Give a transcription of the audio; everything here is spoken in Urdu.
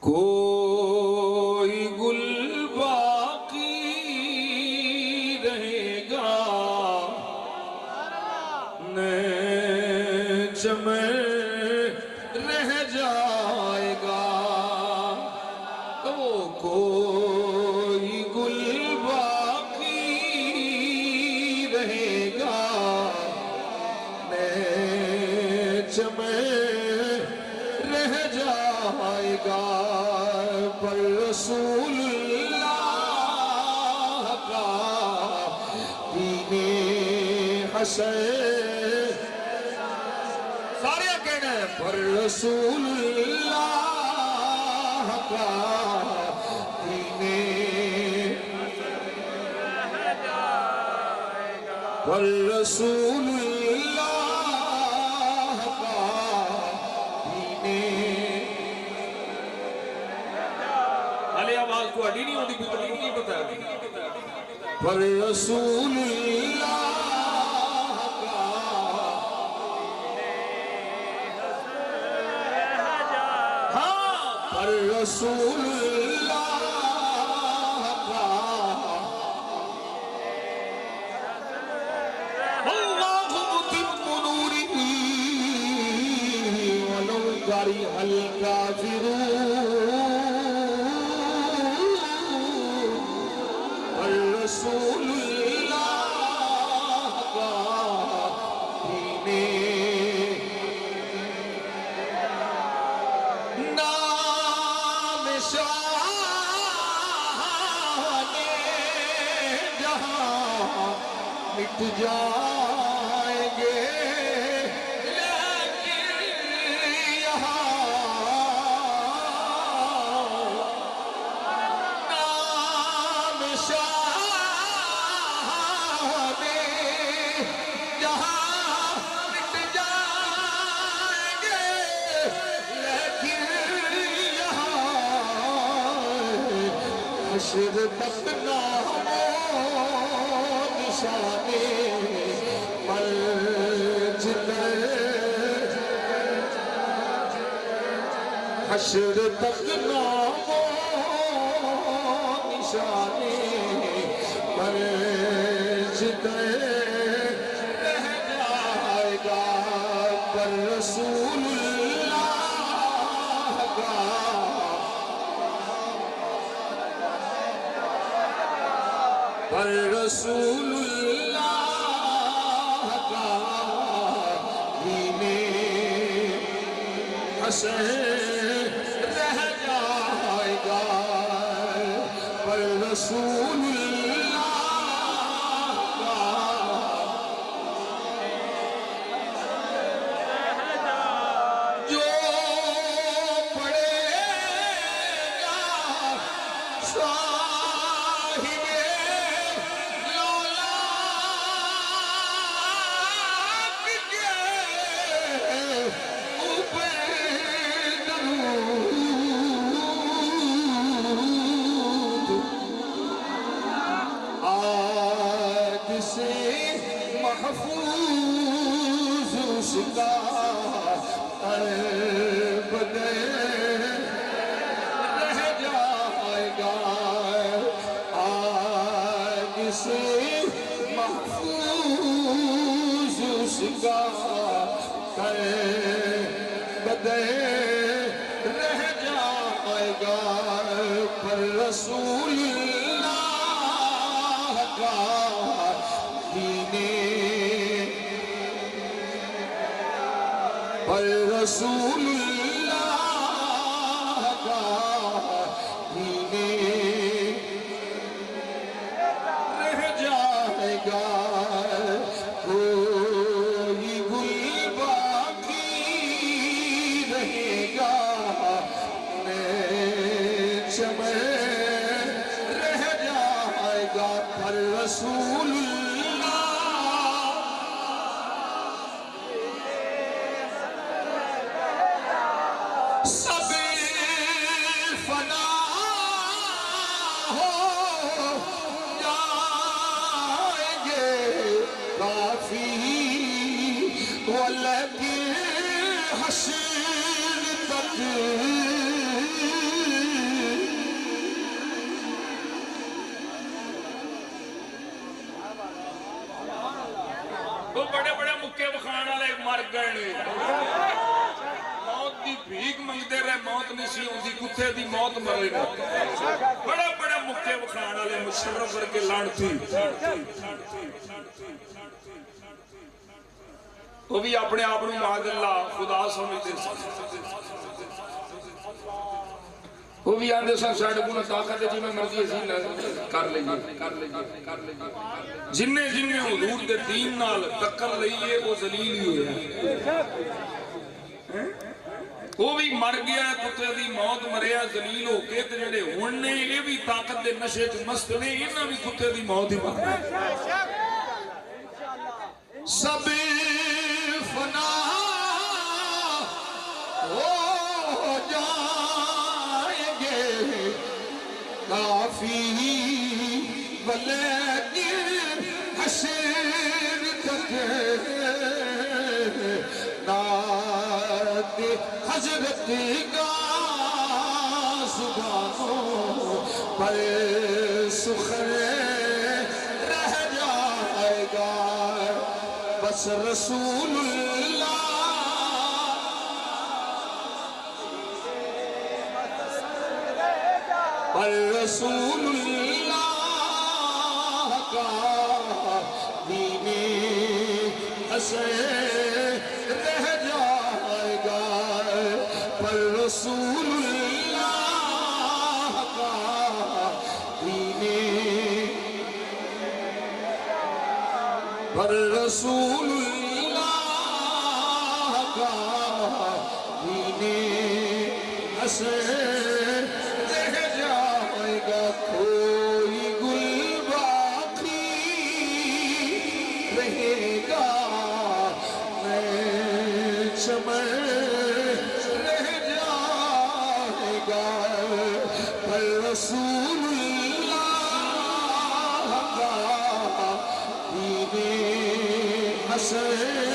کوئی گل باقی رہے گا نئے چمن رہ جائے گا وہ کوئی گل باقی رہے گا نئے چمن رہ جائے گا پر رسول اللہ کا دین حسن سارے کہنا ہے پر رسول اللہ کا دین پر رسول اللہ کا دین علی آواز کو اڈی نہیں ہوتی بھی نہیں پتا پر رسول اللہ کا ہاں پر رسول اللہ کا اللہ متم نورہ ولو کریہ الکافرون رسول اللہ کا دین نام شاہ جہاں مٹ جائیں گے لیکن یہاں نام شاہ حشر تک نام و نشانے مرج در حشر تک نام و نشانے مرج در رہ جائے گا پر رسول اللہ کا پر رسول اللہ کا دین حسن رہ جائے گا پر رسول اللہ کا جو پڑھے گا صاحب محفوظ اس کا قلب رہ جائے گا آگ سے محفوظ اس کا قلب رہ جائے گا پر رسول اللہ کا دین پر رسول اللہ کا دین رہ جائے گا کوئی گل باقی رہے گا نئے چمن رہ جائے گا پر رسول حشر تک وہ بڑے بڑے مکے بخان والے مر گئے موت دی بھیک منگتے رہے موت نہیں سی ہوندی کتے دی موت مرے گا بڑے بڑے مکے بخان والے مشرف کر کے لانتی وہ بھی اپنے آپ کو معاذ اللہ خدا سمجھتے وہ بھی آندے سن ساڈے کول طاقت جی میں مرضی اسی کر لئیے جننے حضور دے دین نال ٹکر لئیے وہ ذلیل ہی ہویا وہ بھی مر گیا کتے دی موت مریا ذلیل ہو کے تے جڑے ہن نے یہ بھی طاقت دے نشے چ مست نے انہاں بھی کتے دی موت ہی مر سب فنا ہو جائیں گے کافی ولیکن حشر تک ناد حضرت کا زبانوں پر سخن رہ جائے گا بس رسول اللہ پر رسول اللہ کا دین حسین رہ جائے گا پر رسول اللہ کا دین پر رسول اللہ کا دین حسین رہ جائے گا کوئی گل باقی رہے گا میں چمن رہ جائے گا پر رسول اللہ کا دین حسین